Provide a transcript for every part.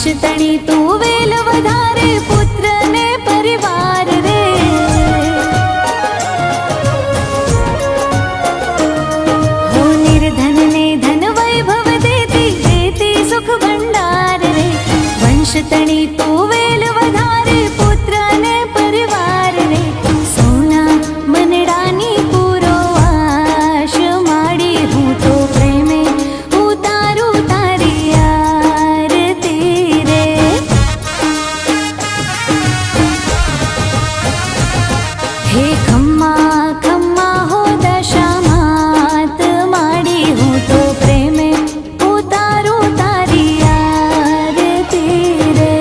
વંશતણી તું વેલ વધારે પુત્ર ને પરિવાર રે હો નિર્ધન ને ધન વૈભવ દેતી દેતી સુખ ભંડાર રે વંશતણી તું વેલ વધારે પુત્ર ને પરિવાર રે સોના મનડાની પૂરો આશ માડી હું તો પ્રેમે ઉતારું તારી આરતી રે હે ખમ્મા ખમ્મા હો દશામાત માડી હું તો પ્રેમે ઉતારું તારી આરતી રે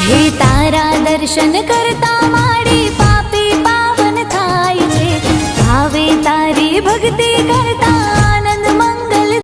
હે તારા દર્શન કરતા માડી પાપી પાવન થાય છે ભાવે તારી ભક્તિ કરતા